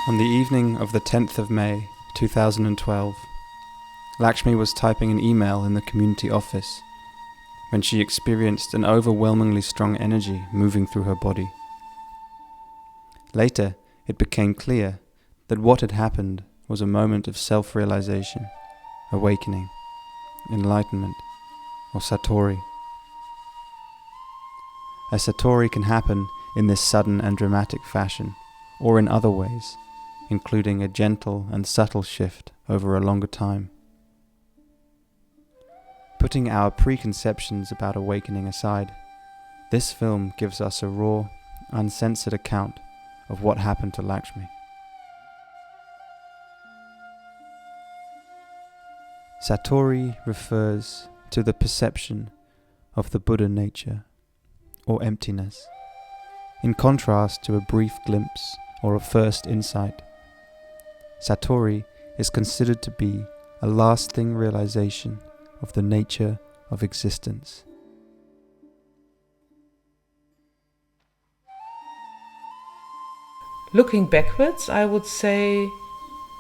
On the evening of the 10th of May, 2012, Lakshmi was typing an email in the community office when she experienced an overwhelmingly strong energy moving through her body. Later, it became clear that what had happened was a moment of self-realization, awakening, enlightenment, or Satori. A Satori can happen in this sudden and dramatic fashion, or in other ways, including a gentle and subtle shift over a longer time. Putting our preconceptions about awakening aside, this film gives us a raw, uncensored account of what happened to Lakshmi. Satori refers to the perception of the Buddha nature, or emptiness, in contrast to a brief glimpse or a first insight. Satori is considered to be a lasting realization of the nature of existence. Looking backwards, I would say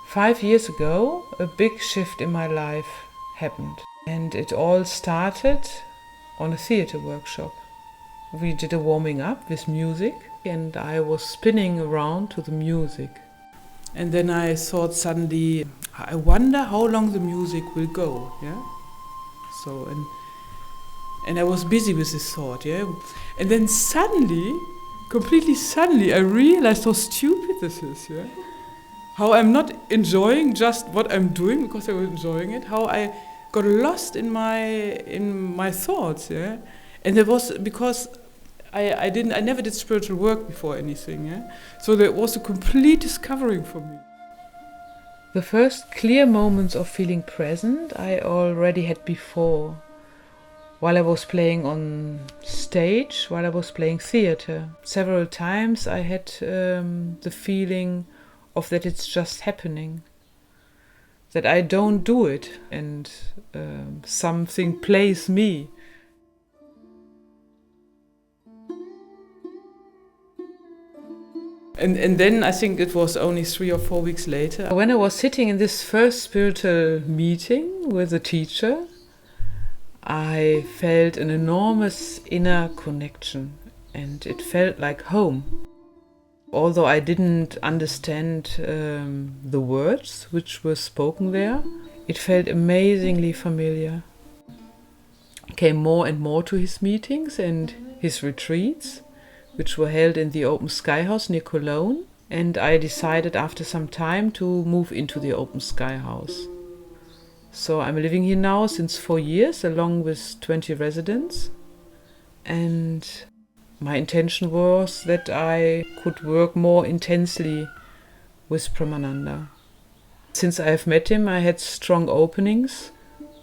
5 years ago, a big shift in my life happened. And it all started on a theater workshop. We did a warming up with music, and I was spinning around to the music. And then I thought suddenly, I wonder how long the music will go, yeah? So, and I was busy with this thought, yeah? And then suddenly, completely suddenly, I realized how stupid this is, yeah? How I'm not enjoying just what I'm doing because I was enjoying it, how I got lost in my thoughts, yeah? And it was because I never did spiritual work before anything, yeah? So that was a complete discovering for me. The first clear moments of feeling present I already had before, while I was playing on stage, while I was playing theater. Several times I had the feeling of that it's just happening, that I don't do it, and something plays me. And then I think it was only 3 or 4 weeks later, when I was sitting in this first spiritual meeting with a teacher, I felt an enormous inner connection, and it felt like home. Although I didn't understand the words which were spoken there, it felt amazingly familiar. I came more and more to his meetings and his retreats, which were held in the Open Sky House near Cologne, and I decided after some time to move into the Open Sky House. So I'm living here now since 4 years, along with 20 residents, and my intention was that I could work more intensely with Pramananda. Since I have met him, I had strong openings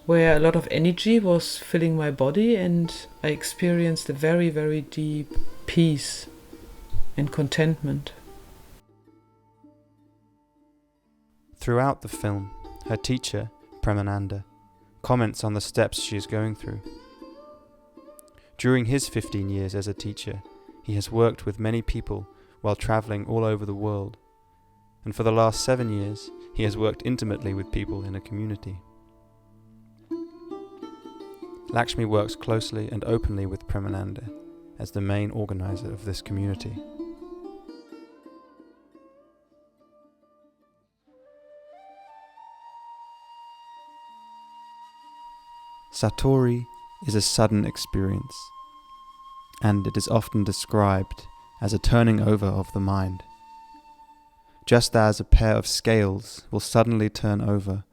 where a lot of energy was filling my body, and I experienced a very, very deep peace and contentment. Throughout the film, her teacher, Pramananda, comments on the steps she is going through. During his 15 years as a teacher, he has worked with many people while traveling all over the world, and for the last 7 years, he has worked intimately with people in a community. Lakshmi works closely and openly with Pramananda as the main organizer of this community. Satori is a sudden experience, and it is often described as a turning over of the mind. Just as a pair of scales will suddenly turn over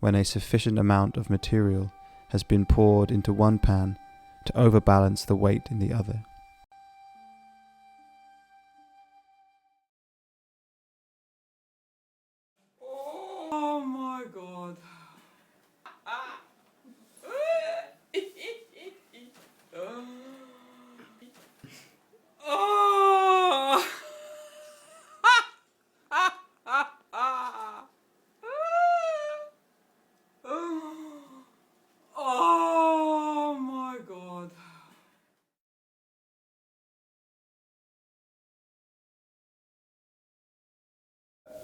when a sufficient amount of material has been poured into one pan to overbalance the weight in the other. Oh my God.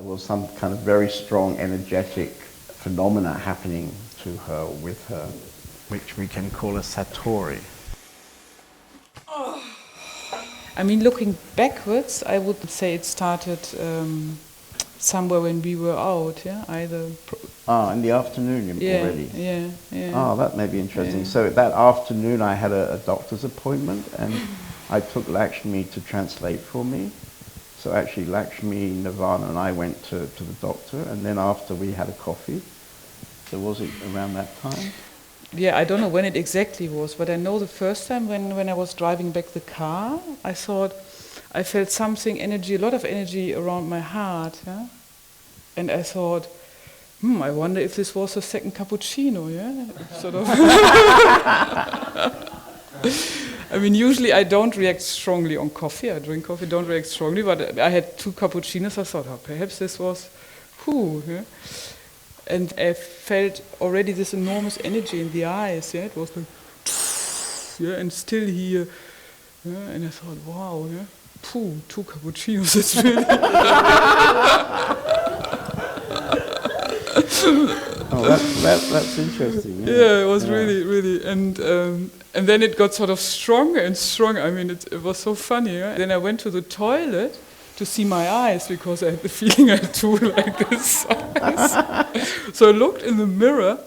There was some kind of very strong energetic phenomena happening to her, with her, which we can call a Satori. I mean, looking backwards, I would say it started somewhere when we were out, yeah? In the afternoon already? Yeah. Oh, that may be interesting. Yeah. So that afternoon I had a doctor's appointment, and I took Lakshmi to translate for me. So actually Lakshmi, Nirvana and I went to the doctor, and then after we had a coffee. So was it around that time? Yeah, I don't know when it exactly was, but I know the first time when I was driving back the car, I felt something, a lot of energy around my heart, yeah? And I thought, I wonder if this was the second cappuccino, yeah? Sort of. I mean, usually I don't react strongly on coffee. I drink coffee, don't react strongly, but I had 2 cappuccinos. I thought, perhaps this was, yeah? And I felt already this enormous energy in the eyes. Yeah, it was like, yeah, and still here. Yeah? And I thought, wow, yeah, 2 cappuccinos. That's really. That's interesting. Yeah, it was really, and then it got sort of stronger and stronger. I mean, it was so funny. Yeah? Then I went to the toilet to see my eyes, because I had the feeling I had 2 like this size. So I looked in the mirror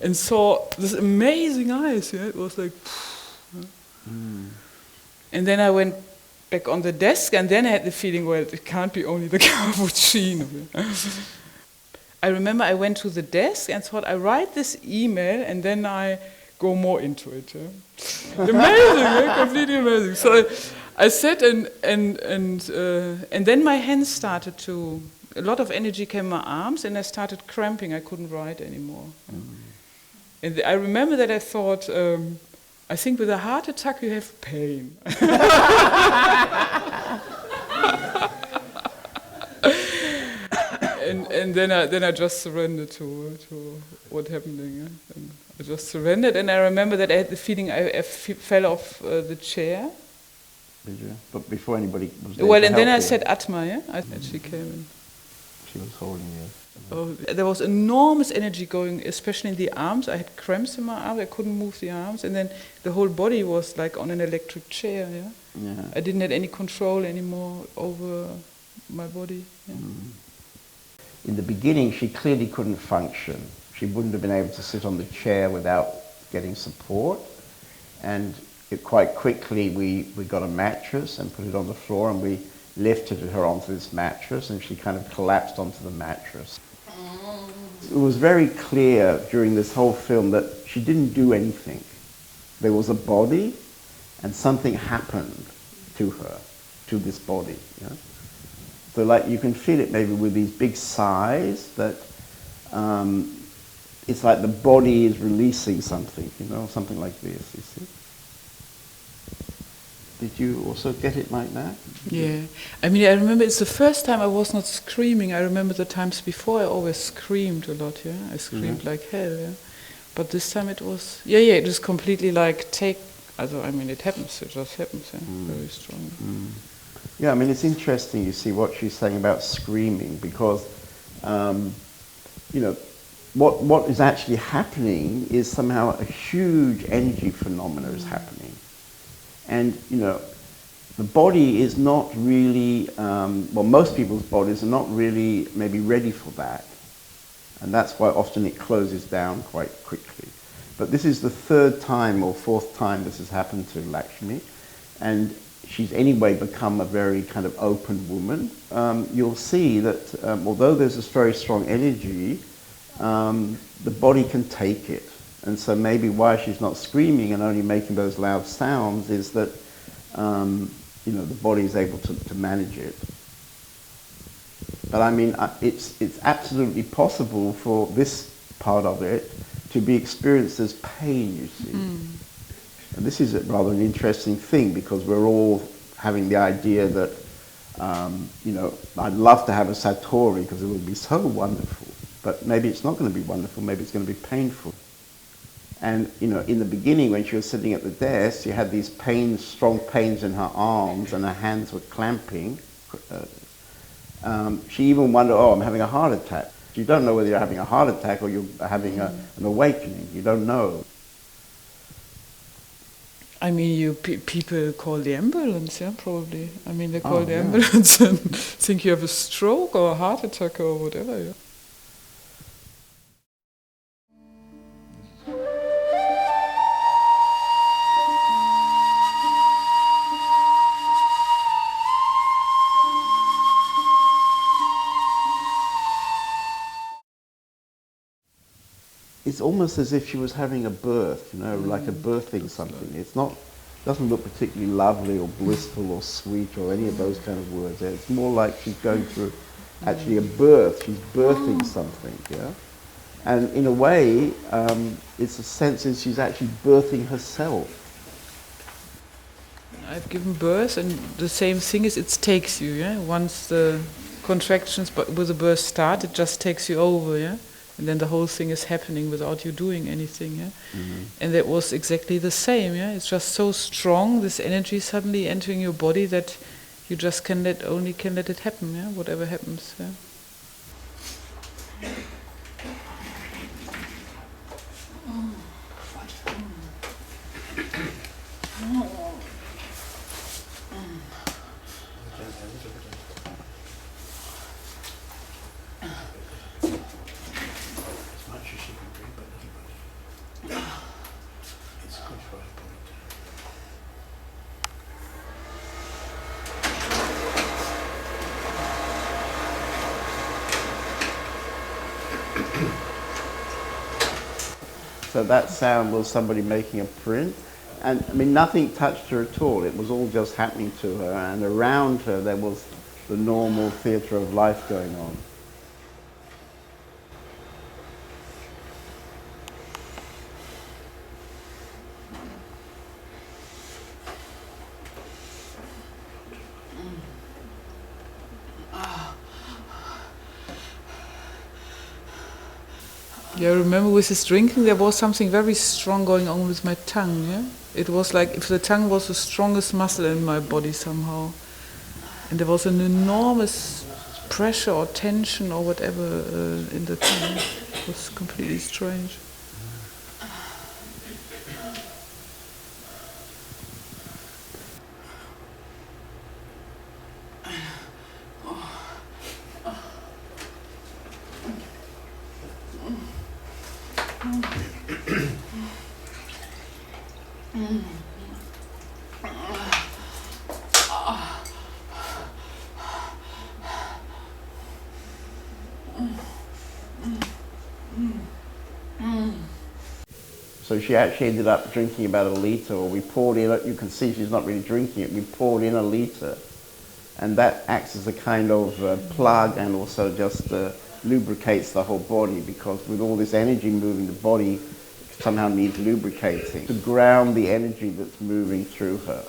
and saw this amazing eyes. Yeah, it was like, And then I went back on the desk, and then I had the feeling, well, it can't be only the cappuccino. I remember I went to the desk and thought, I write this email and then I go more into it. Yeah? Amazing, yeah? Completely amazing. So I sat and then my hands started to, a lot of energy came in my arms, and I started cramping. I couldn't write anymore. And I remember that I thought, I think with a heart attack you have pain. And then I just surrendered to what happened. Yeah? And I just surrendered, and I remember that I had the feeling I fell off the chair. Did you? But before anybody was there. Well, and then I said Atma, yeah? And she came in. She was holding you. Oh, there was enormous energy going, especially in the arms. I had cramps in my arms, I couldn't move the arms, and then the whole body was like on an electric chair, yeah? I didn't have any control anymore over my body. Yeah? In the beginning, she clearly couldn't function. She wouldn't have been able to sit on the chair without getting support, and quite quickly we got a mattress and put it on the floor, and we lifted her onto this mattress, and she kind of collapsed onto the mattress. It was very clear during this whole film that she didn't do anything. There was a body, and something happened to her, to this body. You know? So like you can feel it maybe with these big sighs, that it's like the body is releasing something, you know, something like this, you see. Did you also get it like that? Yeah. I mean, I remember it's the first time I was not screaming. I remember the times before I always screamed a lot, yeah? I screamed like hell, yeah? But this time it was, it was completely like I mean, it happens, it just happens, yeah? Very strong. Yeah, I mean, it's interesting, you see, what she's saying about screaming, because, you know, what is actually happening is somehow a huge energy phenomena is happening. And, you know, the body is not really, most people's bodies are not really maybe ready for that. And that's why often it closes down quite quickly. But this is the 3rd time or 4th time this has happened to Lakshmi. And she's anyway become a very kind of open woman. You'll see that although there's this very strong energy, the body can take it. And so maybe why she's not screaming and only making those loud sounds is that, you know, the body is able to manage it. But I mean, it's absolutely possible for this part of it to be experienced as pain, you see. And this is rather an interesting thing, because we're all having the idea that, you know, I'd love to have a Satori because it would be so wonderful. But maybe it's not going to be wonderful, maybe it's going to be painful. And, you know, in the beginning when she was sitting at the desk, she had these pains, strong pains in her arms, and her hands were clamping. She even wondered, oh, I'm having a heart attack. You don't know whether you're having a heart attack or you're having an awakening. You don't know. I mean, people call the ambulance, yeah, probably. I mean, they call the ambulance and think you have a stroke or a heart attack or whatever. Yeah. It's almost as if she was having a birth, you know, like a birthing something. It's not, doesn't look particularly lovely or blissful or sweet or any of those kind of words. It's more like she's going through actually a birth. She's birthing something, yeah. And in a way, it's a sense that she's actually birthing herself. I've given birth, and the same thing is it takes you, yeah. Once the contractions with the birth start, it just takes you over, yeah. And then the whole thing is happening without you doing anything, yeah. Mm-hmm. And that was exactly the same, yeah. It's just so strong, this energy suddenly entering your body that you just can let it happen, yeah. Whatever happens, yeah. So that sound was somebody making a print. And I mean, nothing touched her at all. It was all just happening to her. And around her, there was the normal theatre of life going on. Yeah, I remember with this drinking there was something very strong going on with my tongue, yeah? It was like if the tongue was the strongest muscle in my body somehow. And there was an enormous pressure or tension or whatever in the tongue. It was completely strange. So she actually ended up drinking about 1 litre, or we poured in, you can see she's not really drinking it, we poured in 1 litre. And that acts as a kind of plug and also just lubricates the whole body, because with all this energy moving, the body somehow needs lubricating to ground the energy that's moving through her.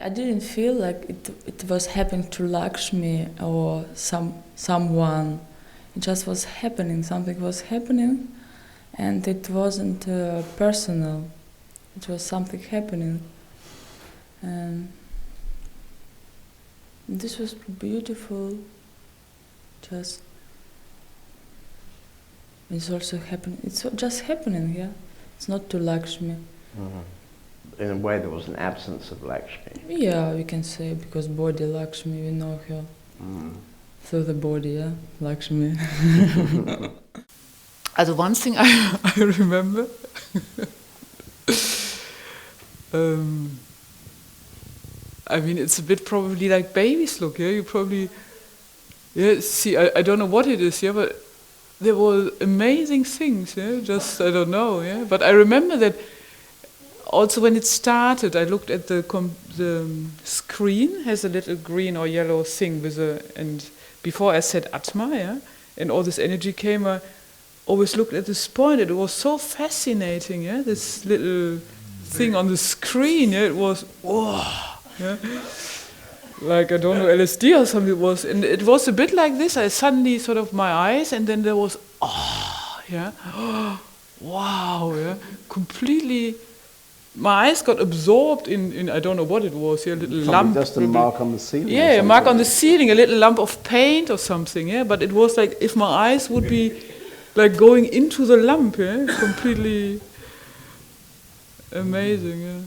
I didn't feel like it was happening to Lakshmi or someone. It just was happening. Something was happening, and it wasn't personal. It was something happening, and this was beautiful. Just it's also happening. It's just happening. Yeah, it's not to Lakshmi. Mm-hmm. In a way, there was an absence of Lakshmi. Yeah, we can say, because body Lakshmi, we know her. Through the body, yeah, Lakshmi. Also one thing I remember, I mean, it's a bit probably like babies look, yeah? You probably, yeah, see, I don't know what it is, yeah, but there were amazing things, yeah, just, I don't know, yeah? But I remember that also when it started, I looked at the screen, has a little green or yellow thing with and before I said Atma, yeah, and all this energy came, I always looked at this point. It was so fascinating, yeah, this little thing on the screen, yeah, it was, whoa, yeah, like, I don't know, LSD or something it was, and it was a bit like this. I suddenly sort of my eyes, and then there was, oh, yeah, oh, wow, yeah, completely. My eyes got absorbed in I don't know what it was, yeah, a little lump. Just a mark on the ceiling. Yeah, a mark on the ceiling, a little lump of paint or something, yeah. But it was like if my eyes would be like going into the lump, yeah, completely amazing, yeah.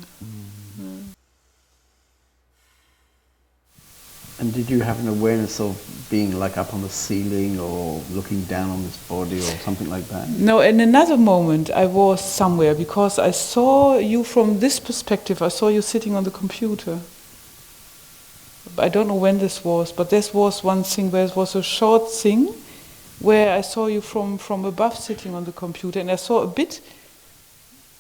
And did you have an awareness of being like up on the ceiling or looking down on this body or something like that? No, in another moment I was somewhere because I saw you from this perspective. I saw you sitting on the computer. I don't know when this was, but this was one thing where it was a short thing where I saw you from above sitting on the computer, and I saw a bit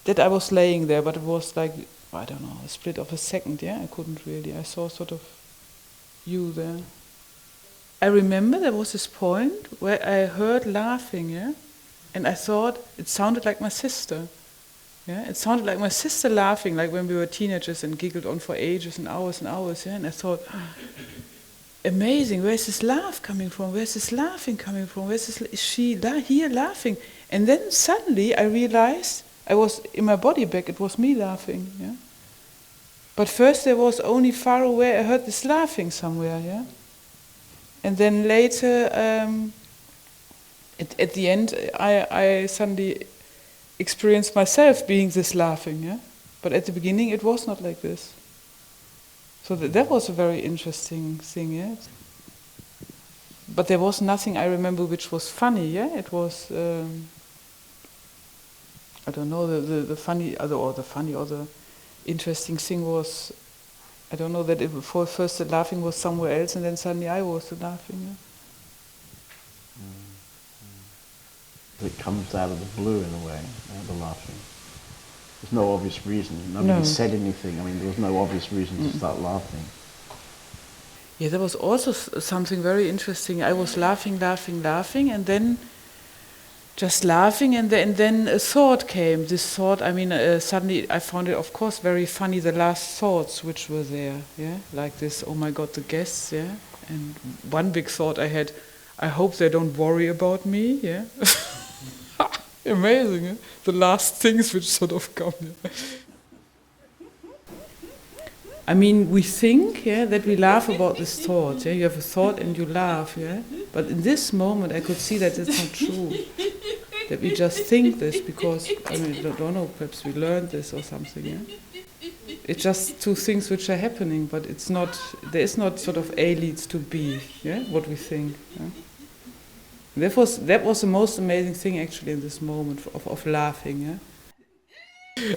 that I was laying there, but it was like, I don't know, a split of a second, yeah? I couldn't really. I saw sort of you there. I remember there was this point where I heard laughing, yeah, and I thought it sounded like my sister, yeah. It sounded like my sister laughing, like when we were teenagers and giggled on for ages and hours, yeah. And I thought, amazing. Where's this laugh coming from? Where's this laughing coming from? Where's this? Is she here laughing? And then suddenly I realized I was in my body back. It was me laughing, yeah. But first there was only far away, I heard this laughing somewhere, yeah? And then later, at the end, I suddenly experienced myself being this laughing, yeah? But at the beginning it was not like this. So that was a very interesting thing, yeah? But there was nothing I remember which was funny, yeah? It was, I don't know, the funny, or the interesting thing was, I don't know, that for first the laughing was somewhere else and then suddenly I was laughing. Yeah? It comes out of the blue in a way, the laughing. There's no obvious reason. Nobody said anything. I mean, there was no obvious reason to start laughing. Yeah, there was also something very interesting. I was laughing, and then just laughing, and then a thought came. This thought, I mean, suddenly I found it, of course, very funny, the last thoughts which were there, yeah? Like this, oh my God, the guests, yeah? And one big thought I had, I hope they don't worry about me, yeah? Amazing, yeah? The last things which sort of come, yeah? I mean, we think, yeah, that we laugh about this thought, yeah? You have a thought and you laugh, yeah? But in this moment I could see that it's not true. That we just think this because, I mean, I don't know, perhaps we learned this or something, yeah? It's just two things which are happening, but it's not, there is not sort of A leads to B, yeah? What we think, yeah? That was the most amazing thing actually in this moment of laughing, yeah?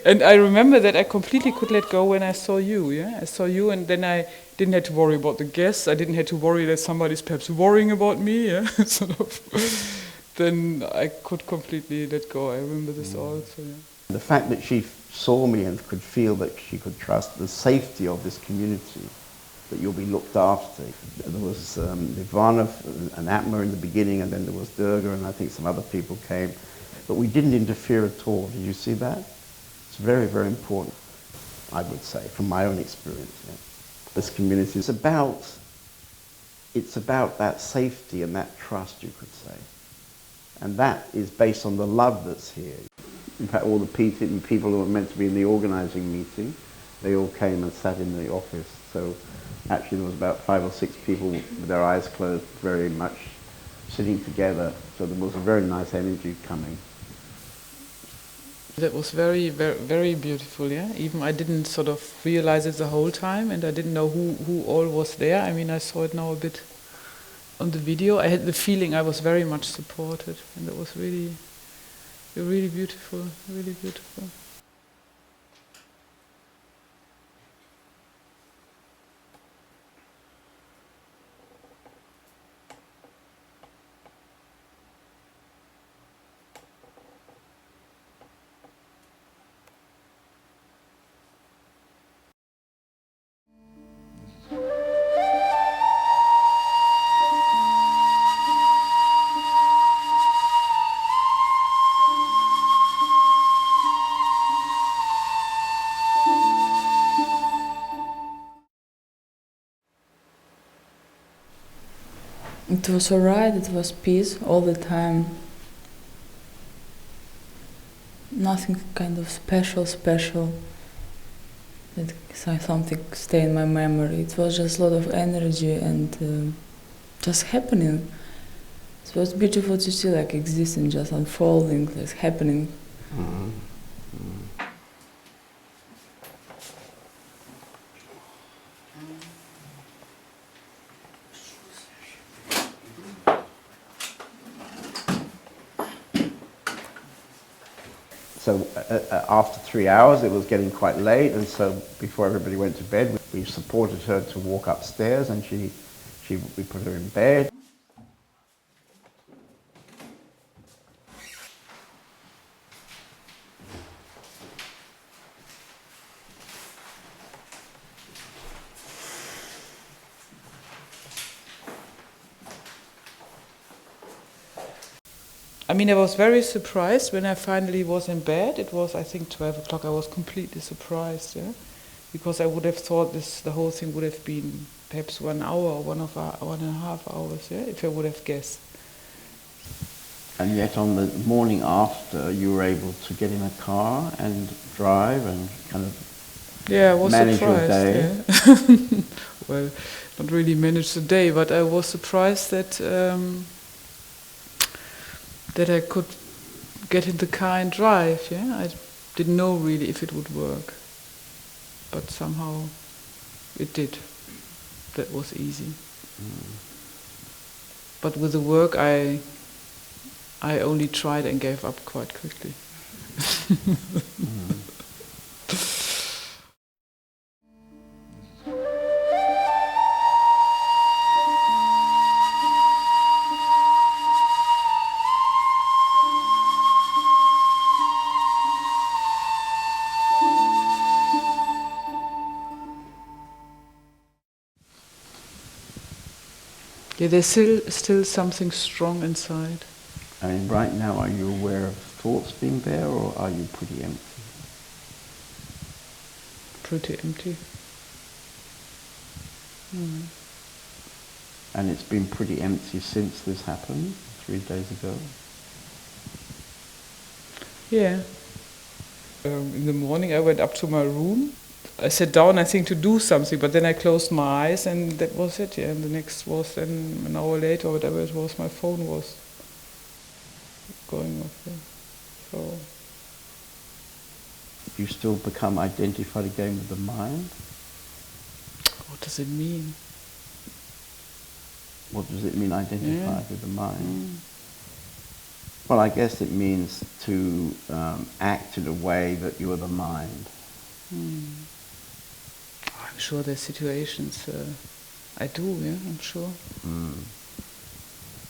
And I remember that I completely could let go when I saw you, yeah? I saw you, and then I didn't have to worry about the guests. I didn't have to worry that somebody's perhaps worrying about me, yeah? Sort of. Then I could completely let go. I remember this also, yeah. The fact that she saw me and could feel that she could trust the safety of this community, that you'll be looked after. There was Nirvana and Atma in the beginning, and then there was Durga, and I think some other people came. But we didn't interfere at all. Did you see that? It's very, very important, I would say, from my own experience. Yeah. this community. It's about that safety and that trust, you could say. And that is based on the love that's here. In fact, all the people who were meant to be in the organising meeting, they all came and sat in the office. So actually there was about 5 or 6 people with their eyes closed, very much sitting together. So there was a very nice energy coming. That was very, very, very beautiful, yeah. Even I didn't sort of realize it the whole time, and I didn't know who all was there. I mean, I saw it now a bit on the video. I had the feeling I was very much supported, and it was really, really beautiful, really beautiful. It was alright, it was peace all the time. Nothing kind of special that something stay in my memory. It was just a lot of energy and just happening. It was beautiful to see, like, existing, just unfolding, just happening. Mm-hmm. So after 3 hours, it was getting quite late, and so before everybody went to bed, we supported her to walk upstairs, and we put her in bed. I mean, I was very surprised when I finally was in bed. It was, I think, 12 o'clock. I was completely surprised, yeah, because I would have thought the whole thing would have been perhaps 1 hour or 1.5 hours, yeah, if I would have guessed. And yet on the morning after, you were able to get in a car and drive and kind of I was manage surprised, your day. Yeah. Well, not really manage the day, but I was surprised that I could get in the car and drive, yeah. I didn't know really if it would work, but somehow it did. That was easy. But with the work, I only tried and gave up quite quickly. Yeah, there's still something strong inside. I mean, right now, are you aware of thoughts being there, or are you pretty empty? Pretty empty. And it's been pretty empty since this happened, 3 days ago? Yeah. In the morning I went up to my room. I sat down, I think, to do something, but then I closed my eyes and that was it, yeah. And the next was then an hour later or whatever it was, my phone was going off, yeah. So... Do you still become identified again with the mind? What does it mean? What does it mean, identified with the mind? Well, I guess it means to act in a way that you are the mind. I'm sure there's situations I do, yeah, I'm sure.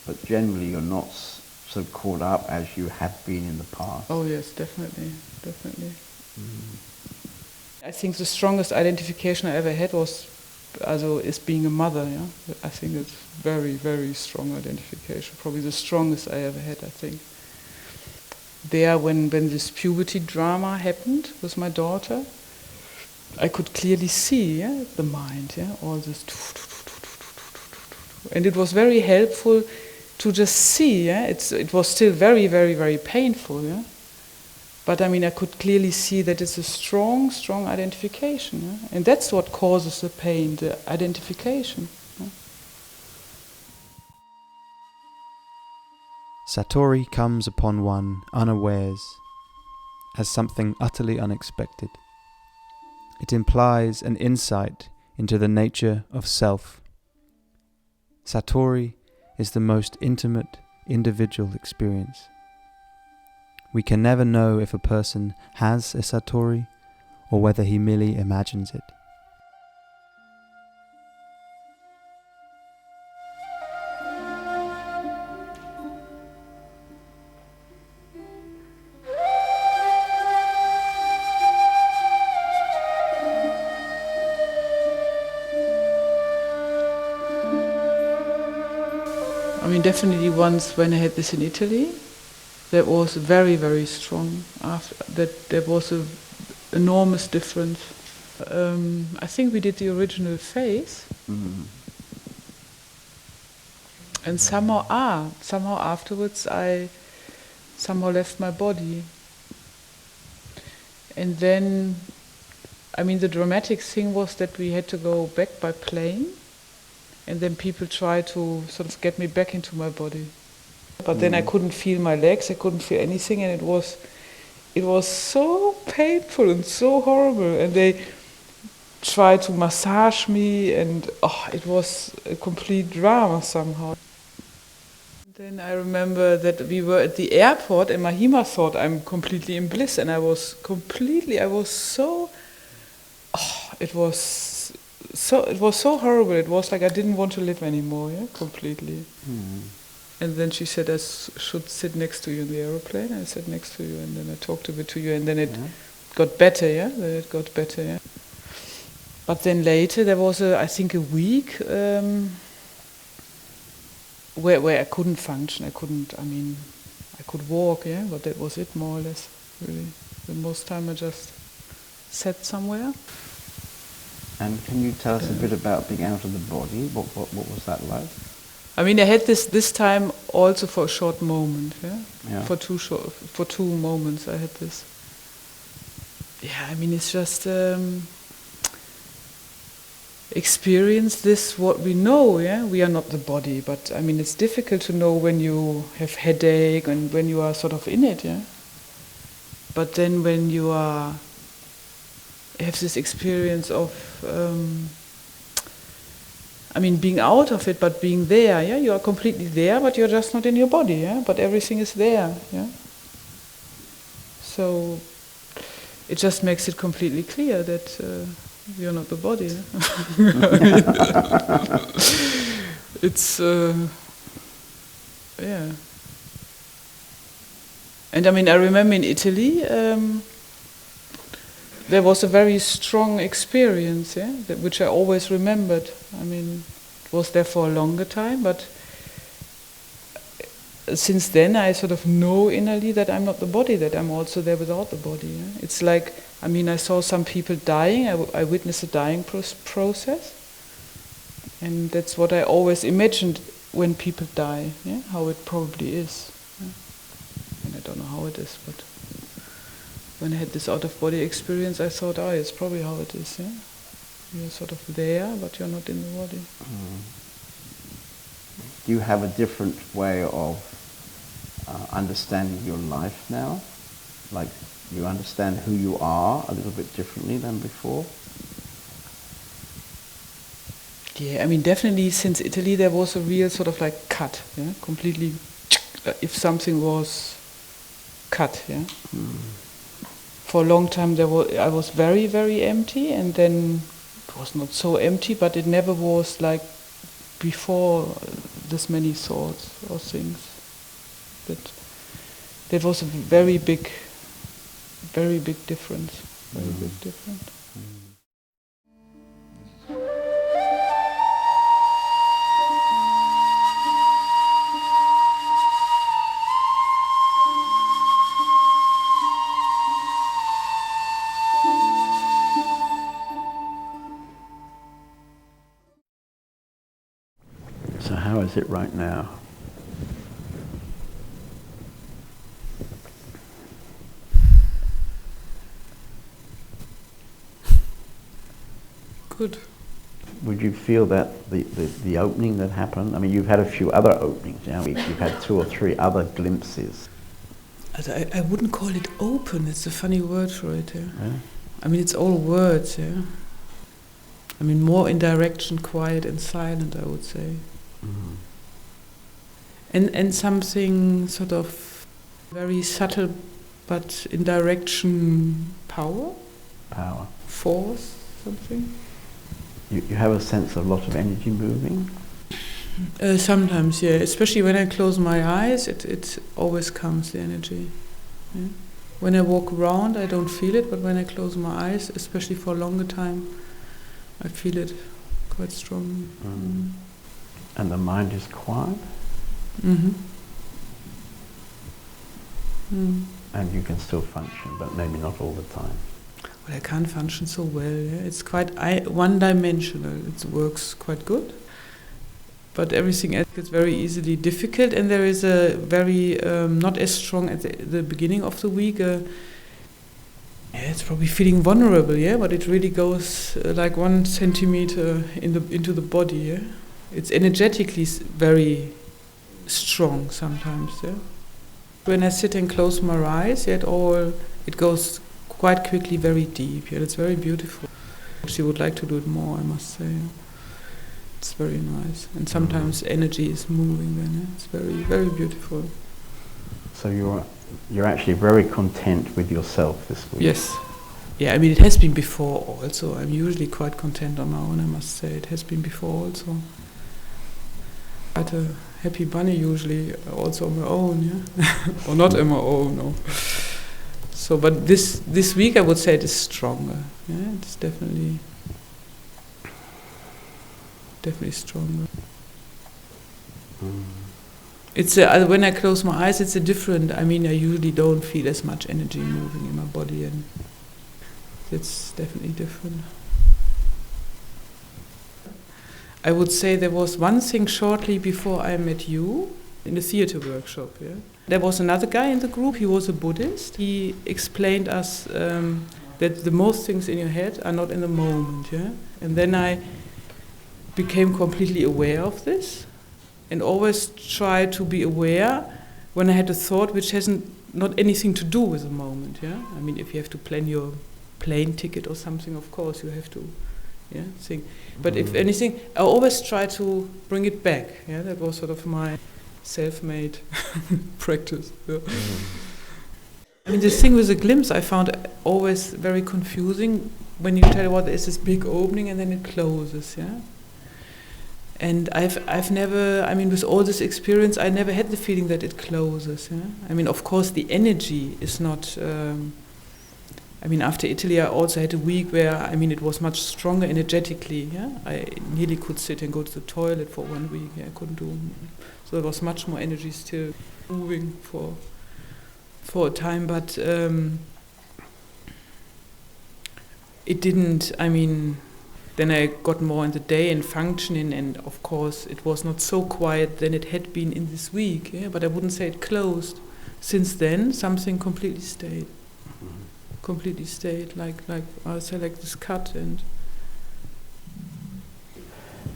But generally you're not so caught up as you have been in the past. Oh yes, definitely. I think the strongest identification I ever had is being a mother, yeah. I think it's very, very strong identification. Probably the strongest I ever had, I think. There, when this puberty drama happened with my daughter, I could clearly see, the mind, all this, and it was very helpful to just see. It was still very, very, very painful. But I mean, I could clearly see that it's a strong, strong identification, and that's what causes the pain, the identification. Satori comes upon one unawares, as something utterly unexpected. It implies an insight into the nature of self. Satori is the most intimate, individual experience. We can never know if a person has a Satori or whether he merely imagines it. I mean, definitely once when I had this in Italy, that was very, very strong. After that, there was an enormous difference. I think we did the original phase, and somehow afterwards, I somehow left my body. And then, I mean, the dramatic thing was that we had to go back by plane, and then people tried to sort of get me back into my body. But then I couldn't feel my legs, I couldn't feel anything, and it was so painful and so horrible. And they tried to massage me, and it was a complete drama somehow. Then I remember that we were at the airport, and Mahima thought I'm completely in bliss, and it was so horrible. It was like I didn't want to live anymore, completely. And then she said I should sit next to you in the aeroplane. I sat next to you, and then I talked a bit to you, and then it got better, Then it got better, But then later there was I think a week where I couldn't function. I could walk, but that was it more or less, really. The most time I just sat somewhere. And can you tell us a bit about being out of the body? What was that like? I mean, I had this time also for a short moment, For two moments I had this. Yeah, I mean, it's just experience this, what we know, We are not the body, but I mean, it's difficult to know when you have headache and when you are sort of in it, But then when you have this experience of being out of it, but being there, You are completely there, but you're just not in your body, But everything is there, So it just makes it completely clear that you're not the body. It's And I mean, I remember in Italy, there was a very strong experience, which I always remembered. I mean, it was there for a longer time, but since then I sort of know innerly that I'm not the body, that I'm also there without the body. It's like, I mean, I saw some people dying, I witnessed a dying process, and that's what I always imagined when people die, how it probably is. And I don't know how it is, but when I had this out-of-body experience, I thought, it's probably how it is, You're sort of there, but you're not in the body. Do you have a different way of understanding your life now? Like, you understand who you are a little bit differently than before? Yeah, I mean, definitely since Italy there was a real sort of like cut, completely, if something was cut, For a long time I was very, very empty, and then it was not so empty, but it never was like before this many thoughts or things. That was a very big difference. Very big difference. is it right now? Good. Would you feel that the opening that happened? I mean, you've had a few other openings, yeah? You've had 2 or 3 other glimpses. I wouldn't call it open, it's a funny word for it. Yeah? Yeah? I mean, it's all words, yeah. I mean, more in direction, quiet and silent, I would say. Mm. And something sort of very subtle, but in direction, power, force, something. You have a sense of a lot of energy moving? Sometimes, yeah. Especially when I close my eyes, it always comes, the energy. Yeah? When I walk around, I don't feel it, but when I close my eyes, especially for a longer time, I feel it quite strongly. Mm. And the mind is quiet? Mm-hmm. Mm. And you can still function, but maybe not all the time. Well, I can't function so well. Yeah? It's quite one-dimensional. It works quite good, but everything else gets very easily difficult. And there is a very not as strong at the beginning of the week. It's probably feeling vulnerable, yeah. But it really goes like 1 centimeter into the body. Yeah? It's energetically very strong sometimes. Yeah. When I sit and close my eyes, it goes quite quickly, very deep. Yeah, it's very beautiful. Actually, would like to do it more, I must say. It's very nice, and sometimes energy is moving. Then yeah? It's very, very beautiful. So you're actually very content with yourself this week. Yes. Yeah, I mean, it has been before also. I'm usually quite content on my own, I must say. It has been before also. Quite a happy bunny usually, also on my own, yeah? Or not on my own, no. So, but this week I would say it is stronger. Yeah, it's definitely stronger. Mm. It's when I close my eyes, it's a different. I mean, I usually don't feel as much energy moving in my body, and it's definitely different. I would say there was one thing shortly before I met you in the theater workshop. Yeah, there was another guy in the group. He was a Buddhist. He explained us that the most things in your head are not in the moment. Yeah, and then I became completely aware of this, and always try to be aware when I had a thought which hasn't not anything to do with the moment. Yeah, I mean, if you have to plan your plane ticket or something, of course you have to, yeah, think. But if anything, I always try to bring it back. Yeah, that was sort of my self-made practice. Yeah. I mean, this thing with the glimpse I found always very confusing when you tell what there's this big opening and then it closes. Yeah. And I've never, I mean, with all this experience, I never had the feeling that it closes. Yeah? I mean, of course, the energy is not. I mean, after Italy, I also had a week where, I mean, it was much stronger energetically. Yeah, I nearly could sit and go to the toilet for 1 week. Yeah, I couldn't do. So there was much more energy still moving for a time, but it didn't. I mean. Then I got more in the day and functioning, and of course it was not so quiet than it had been in this week. Yeah? But I wouldn't say it closed. Since then, something completely stayed. Mm-hmm. Completely stayed, like I say, like this cut and.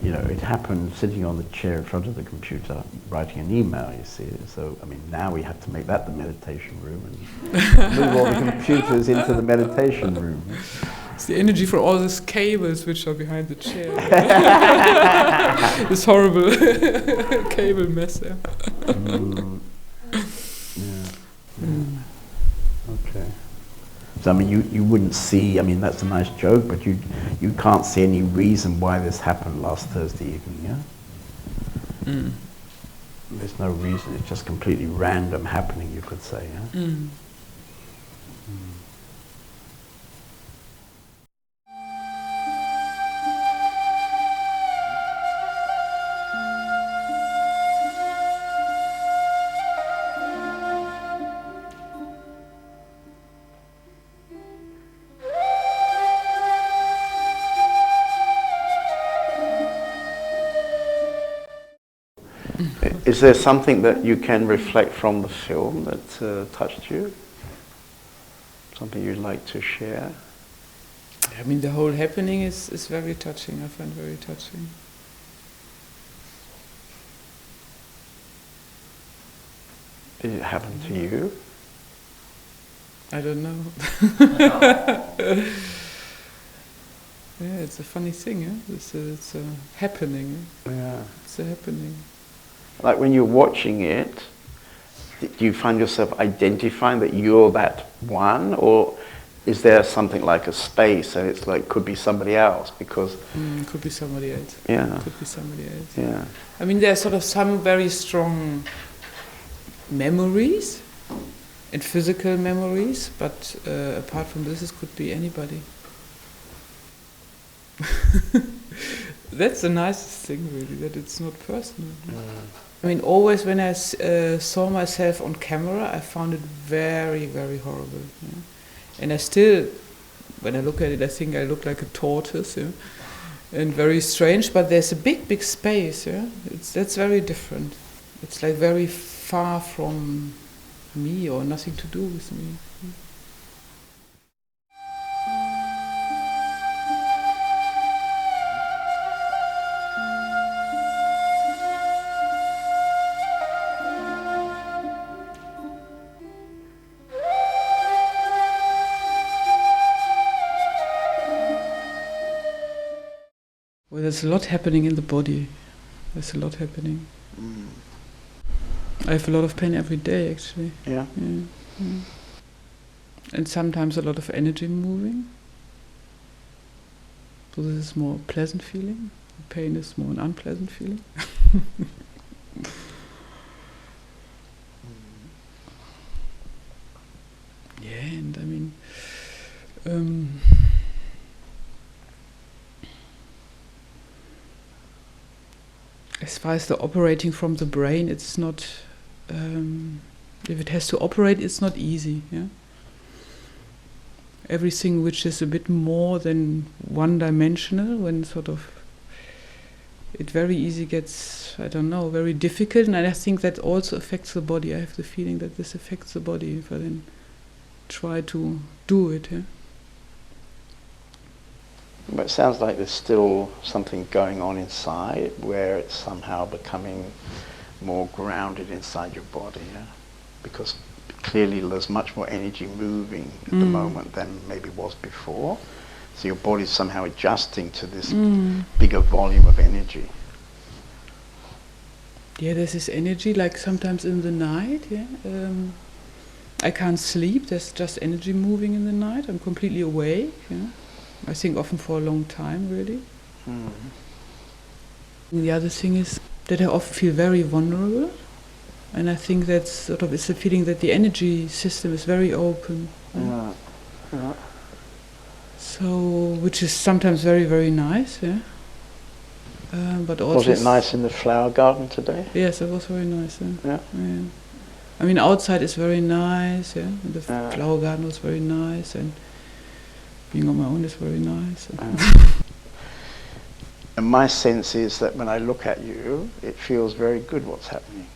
You know, it happened sitting on the chair in front of the computer, writing an email. You see, so I mean, now we have to make that the meditation room and move all the computers into the meditation room. It's the energy for all these cables which are behind the chair. This horrible cable mess there. Okay. So I mean, you wouldn't see. I mean, that's a nice joke, but you can't see any reason why this happened last Thursday evening. Yeah. Mm. There's no reason. It's just completely random happening. You could say. Yeah. Mm. Is there something that you can reflect from the film that touched you? Something you'd like to share? I mean, the whole happening is very touching. I find very touching. Did it happen to you? I don't know. Yeah, it's a funny thing, eh? It's a happening. Eh? Yeah. It's a happening. Like when you're watching it, do you find yourself identifying that you're that one, or is there something like a space and it's like could be somebody else? Because could be somebody else. Yeah. Could be somebody else. Yeah. I mean, there are sort of some very strong memories and physical memories, but apart from this, it could be anybody. That's the nicest thing, really, that it's not personal. I mean, always when I saw myself on camera, I found it very, very horrible. Yeah? And I still, when I look at it, I think I look like a tortoise, yeah? And very strange, but there's a big, big space. Yeah? That's very different. It's like very far from me or nothing to do with me. Well, there's a lot happening in the body. There's a lot happening. I have a lot of pain every day, actually. Yeah. And sometimes a lot of energy moving. So this is more a pleasant feeling. Pain is more an unpleasant feeling. Yeah, and I mean, as far as the operating from the brain, it's not, if it has to operate, it's not easy. Yeah? Everything which is a bit more than one-dimensional, when sort of it very easy gets, I don't know, very difficult, and I think that also affects the body. I have the feeling that this affects the body if I then try to do it. Yeah? But it sounds like there's still something going on inside where it's somehow becoming more grounded inside your body, yeah? Because clearly there's much more energy moving at the moment than maybe was before. So your body's somehow adjusting to this bigger volume of energy. Yeah, there's this energy, like sometimes in the night, yeah. I can't sleep, there's just energy moving in the night. I'm completely awake, yeah. I think often for a long time, really. And the other thing is that I often feel very vulnerable, and I think that's sort of, it's a feeling that the energy system is very open. Yeah. Yeah. So, which is sometimes very, very nice, yeah. But also was it nice in the flower garden today? Yes, it was very nice. Yeah. Yeah. I mean, outside is very nice, yeah. And the flower garden was very nice, and being on my own is very nice. And my sense is that when I look at you, it feels very good what's happening.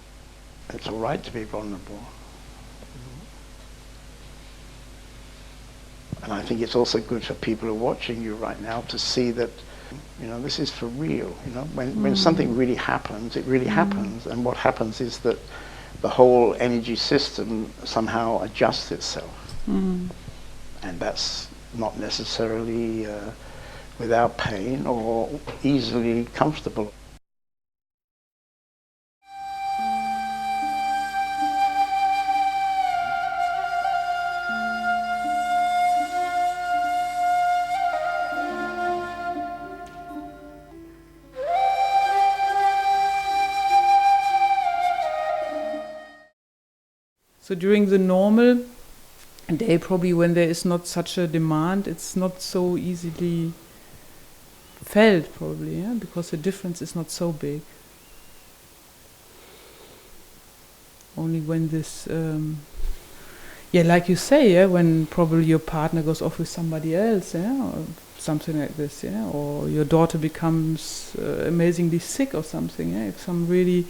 It's all right to be vulnerable. And I think it's also good for people who are watching you right now to see that, you know, this is for real. You know, when something really happens, it really happens. And what happens is that the whole energy system somehow adjusts itself. And that's not necessarily without pain or easily comfortable. So during the normal day, probably when there is not such a demand, it's not so easily felt, probably, yeah? Because the difference is not so big. Only when this, like you say, yeah, when probably your partner goes off with somebody else, yeah, or something like this, yeah, or your daughter becomes amazingly sick or something, yeah, if some really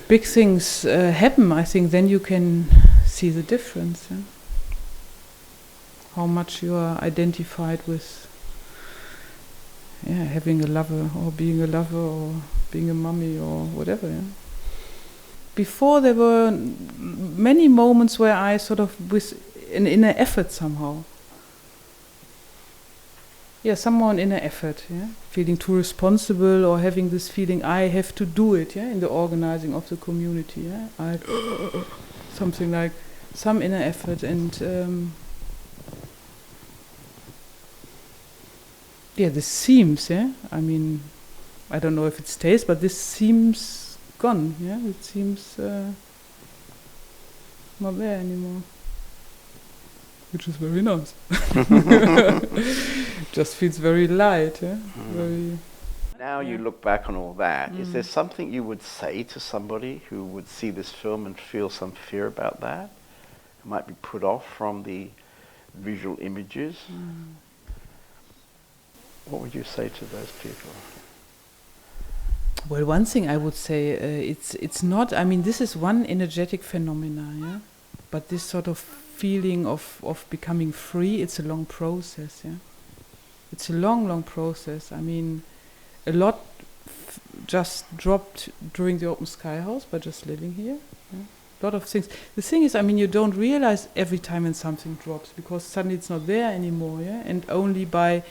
big things happen, I think then you can see the difference. Yeah? How much you are identified with having a lover or being a mummy or whatever. Yeah? Before there were many moments where I sort of with an inner effort somehow. Somehow an inner effort, feeling too responsible or having this feeling I have to do it, in the organizing of the community, something like some inner effort and this seems, I mean, I don't know if it stays, but this seems gone, it seems not there anymore. Which is very nice. Just feels very light. Very. Now you look back on all that, is there something you would say to somebody who would see this film and feel some fear about that? Who might be put off from the visual images? What would you say to those people? Well, one thing I would say, it's not, I mean, this is one energetic phenomena, but this sort of feeling of becoming free, it's a long process, It's a long process. I mean, a lot just dropped during the Open Sky House by just living here. A lot of things. The thing is, I mean, you don't realize every time when something drops because suddenly it's not there anymore, and only by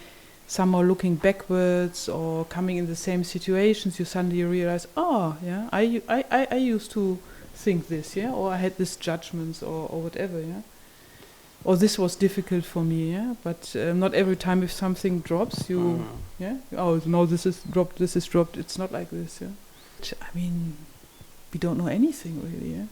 somehow looking backwards or coming in the same situations, you suddenly realize, I used to think this, or I had this judgments or whatever, or this was difficult for me, but not every time if something drops, you, oh no, this is dropped, it's not like this, I mean, we don't know anything really,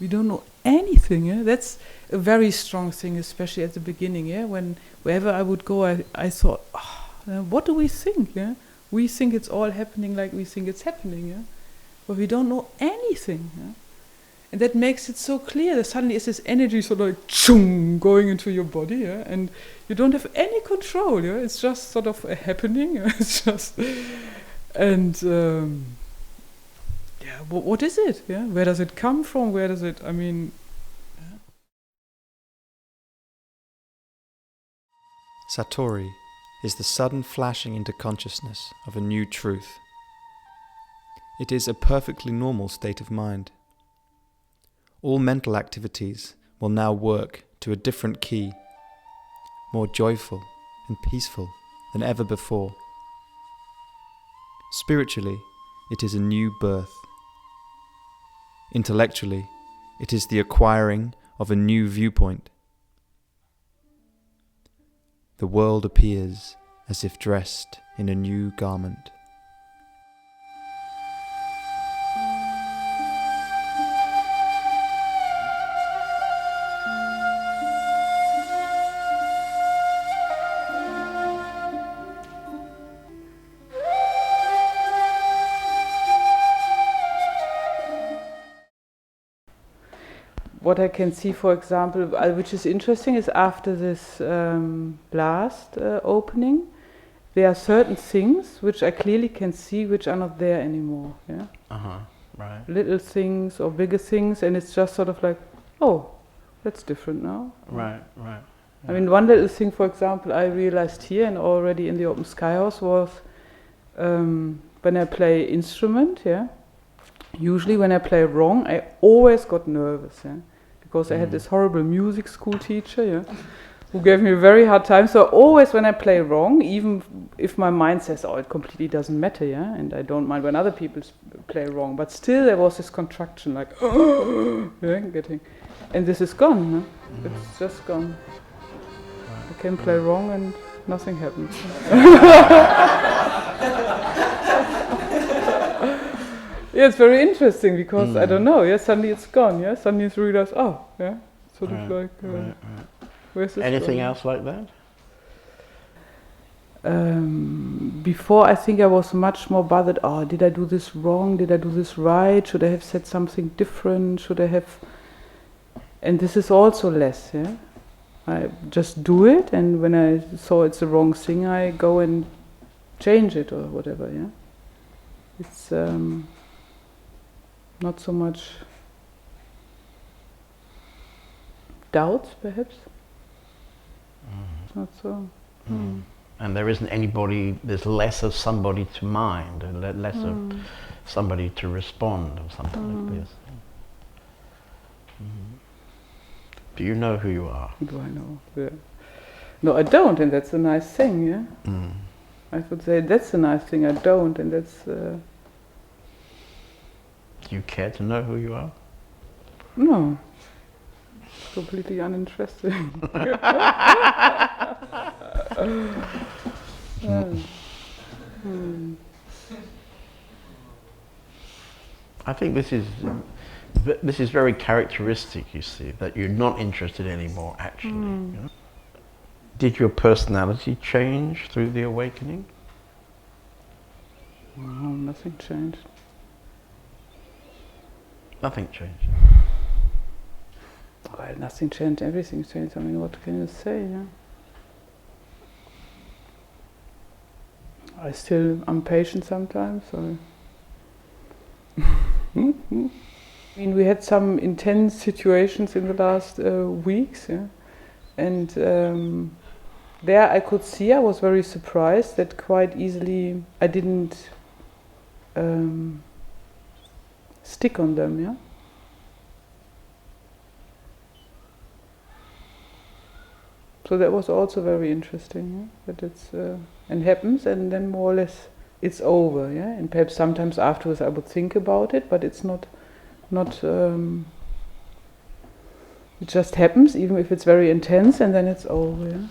we don't know anything, that's a very strong thing, especially at the beginning, when wherever I would go, I thought, what do we think, we think it's all happening like we think it's happening, but we don't know anything, and that makes it so clear that suddenly is this energy sort of like chung, going into your body, and you don't have any control, it's just sort of a happening, it's just, and what is it, where does it come from, where does it, I mean, Satori is the sudden flashing into consciousness of a new truth. It is a perfectly normal state of mind. All mental activities will now work to a different key, more joyful and peaceful than ever before. Spiritually, it is a new birth. Intellectually, it is the acquiring of a new viewpoint. The world appears as if dressed in a new garment. What I can see, for example, which is interesting, is after this last opening, there are certain things which I clearly can see which are not there anymore. Right. Little things or bigger things, and it's just sort of like, oh, that's different now. Right. I mean, one little thing, for example, I realized here and already in the Open Sky House was when I play instrument, usually when I play wrong, I always got nervous, because I had this horrible music school teacher, who gave me a very hard time. So always when I play wrong, even if my mind says, oh, it completely doesn't matter, and I don't mind when other people play wrong, but still there was this contraction, like, getting, and this is gone, it's just gone. I can play wrong and nothing happens. It's very interesting because I don't know. Suddenly it's gone. Suddenly you realize, sort of like. Where's this Anything going? else like that? Before, I think I was much more bothered. Oh, did I do this wrong? Did I do this right? Should I have said something different? Should I have? And this is also less. I just do it, and when I saw it's the wrong thing, I go and change it or whatever. It's. not so much doubts, perhaps. Not so. And there isn't anybody, there's less of somebody to mind, and less of somebody to respond, or something like this. Do you know who you are? Do I know? Yeah. No, I don't, and that's a nice thing, yeah? I would say that's a nice thing, I don't, and that's... Do you care to know who you are? No. Completely uninteresting. I think this is very characteristic, you see, that you're not interested anymore, actually. You know? Did your personality change through the awakening? No, nothing changed. Nothing changed. Well, nothing changed, everything changed. I mean, what can you say, yeah? I'm patient sometimes, so... I mean, we had some intense situations in the last weeks, yeah? And there I could see, I was very surprised that quite easily I didn't stick on them, yeah? So that was also very interesting, yeah? That it's and happens, and then more or less it's over, yeah. And perhaps sometimes afterwards I would think about it, but it's not. It just happens, even if it's very intense, and then it's over. Yeah?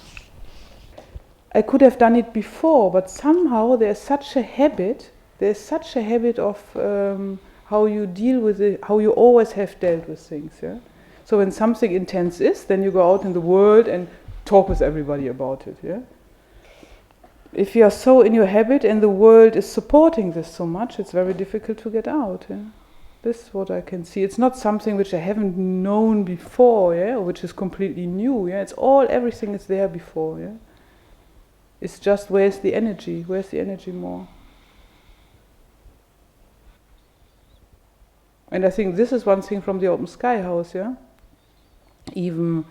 I could have done it before, but somehow there's such a habit. There's such a habit of how you deal with it, how you always have dealt with things. Yeah. So when something intense is, then you go out in the world and talk with everybody about it. Yeah. If you are so in your habit and the world is supporting this so much, it's very difficult to get out. Yeah? This is what I can see. It's not something which I haven't known before, yeah, or which is completely new. Yeah, it's everything is there before. Yeah, it's just where's the energy? Where's the energy more? And I think this is one thing from the Open Sky House. Yeah, even.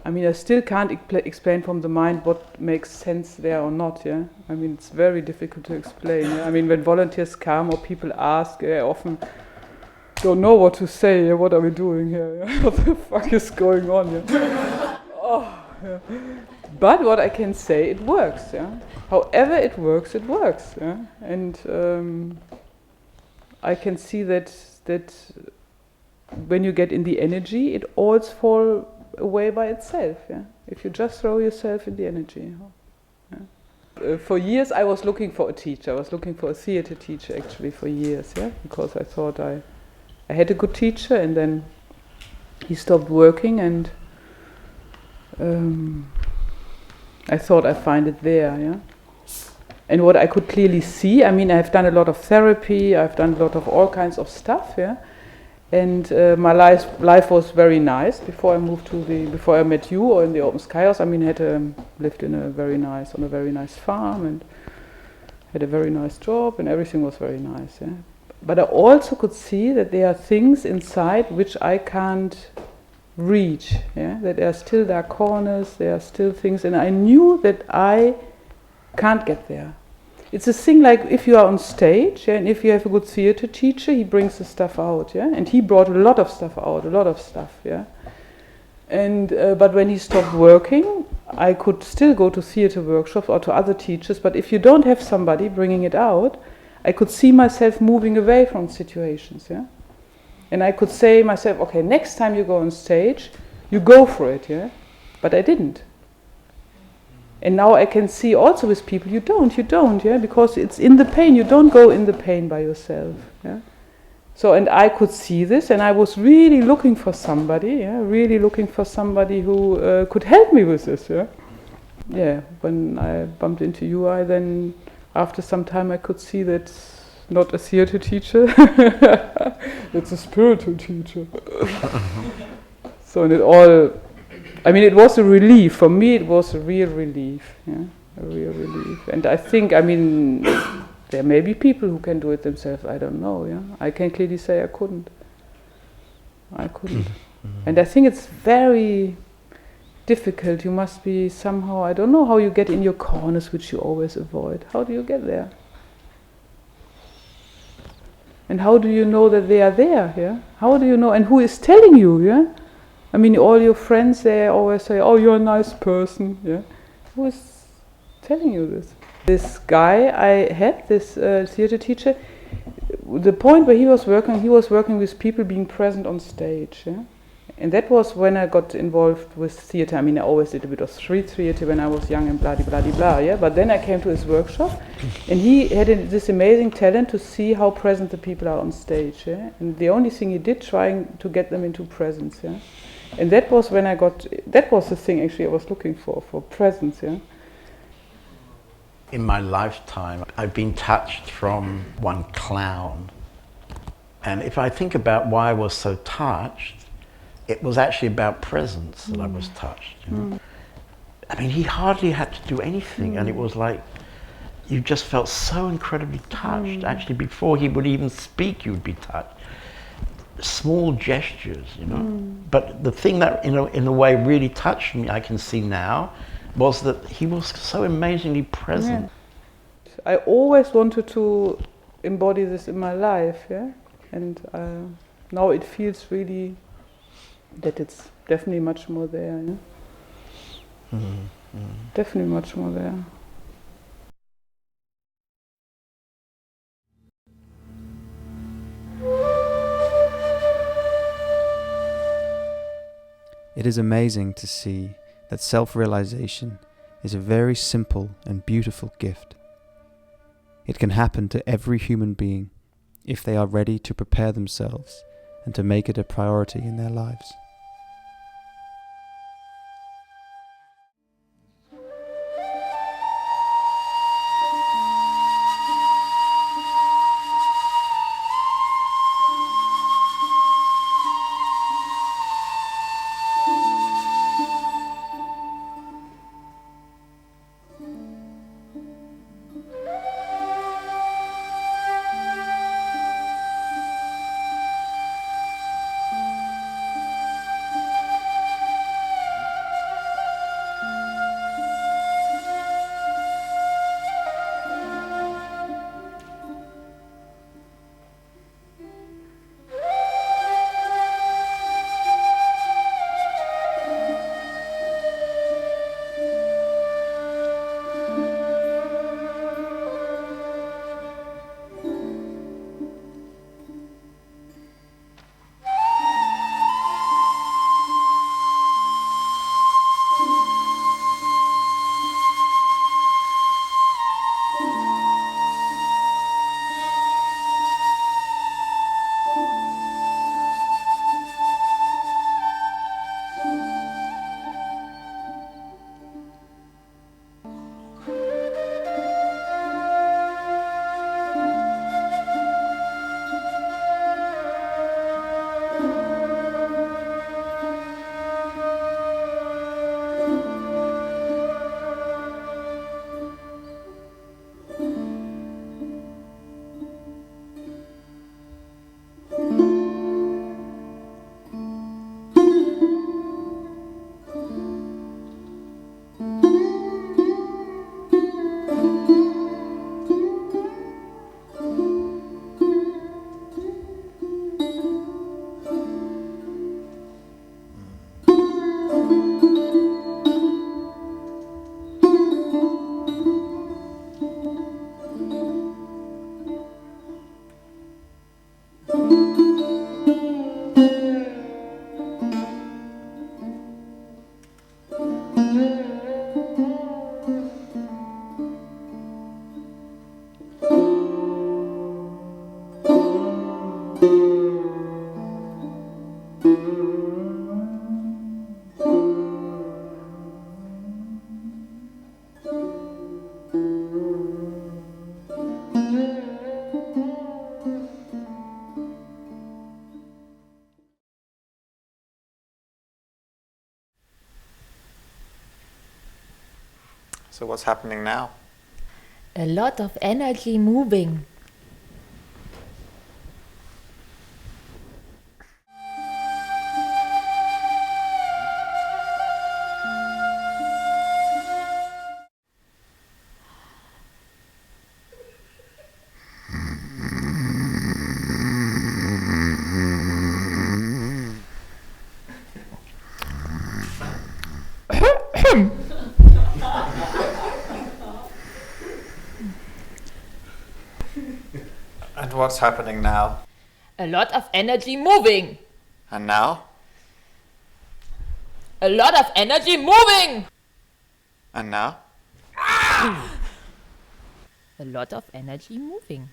I mean, I still can't explain from the mind what makes sense there or not, yeah? I mean, it's very difficult to explain, yeah? I mean, when volunteers come or people ask, I often don't know what to say, yeah? What are we doing here? Yeah? What the fuck is going on here? Yeah? But what I can say, it works, yeah? However it works, yeah? And I can see that when you get in the energy, it all falls away by itself, yeah. If you just throw yourself in the energy. Yeah? For years I was looking for a teacher. I was looking for a theater teacher actually for years, yeah, because I thought I had a good teacher, and then he stopped working, and I thought I find it there, yeah. And what I could clearly see, I mean, I've done a lot of therapy, I've done a lot of all kinds of stuff, yeah. And my life was very nice before I met you or in the Open Sky House. I mean, I had lived on a very nice farm and had a very nice job, and everything was very nice. Yeah? But I also could see that there are things inside which I can't reach. Yeah? That there are still dark corners, there are still things, and I knew that I can't get there. It's a thing like if you are on stage, yeah, and if you have a good theater teacher, he brings the stuff out, yeah, and he brought a lot of stuff out, yeah. And but when he stopped working, I could still go to theater workshops or to other teachers. But if you don't have somebody bringing it out, I could see myself moving away from situations, yeah. And I could say myself, okay, next time you go on stage, you go for it, yeah. But I didn't. And now I can see also with people, you don't, yeah, because it's in the pain. You don't go in the pain by yourself, yeah. So, and I could see this, and I was really looking for somebody, yeah, who could help me with this, yeah. Yeah, when I bumped into you, then after some time I could see that not a theater teacher, it's a spiritual teacher. So, and it was a relief. For me, it was a real relief, yeah, a real relief. And I think, I mean, There may be people who can do it themselves, I don't know, yeah. I can clearly say I couldn't. And I think it's very difficult. You must be somehow, I don't know how you get in your corners, which you always avoid. How do you get there? And how do you know that they are there, yeah? How do you know, and who is telling you, yeah? I mean, all your friends, they always say, oh, you're a nice person, yeah? Who is telling you this? This guy I had, this theater teacher, the point where he was working with people being present on stage, yeah? And that was when I got involved with theater. I mean, I always did a bit of street theater when I was young and blah, blah, blah, blah, yeah? But then I came to his workshop, and he had this amazing talent to see how present the people are on stage, yeah? And the only thing he did, trying to get them into presence, yeah? And that was when that was the thing actually I was looking for presence, yeah? In my lifetime, I've been touched from one clown. And if I think about why I was so touched, it was actually about presence that I was touched. You know? I mean, he hardly had to do anything, and it was like you just felt so incredibly touched. Actually, before he would even speak, you would be touched. Small gestures, you know. But the thing that, in a way, really touched me, I can see now, was that he was so amazingly present. Yeah. I always wanted to embody this in my life, yeah. And now it feels really that it's definitely much more there, yeah? Definitely much more there. It is amazing to see that self-realization is a very simple and beautiful gift. It can happen to every human being if they are ready to prepare themselves and to make it a priority in their lives. So what's happening now? A lot of energy moving. And what's happening now? A lot of energy moving. And now? A lot of energy moving. And now? A lot of energy moving.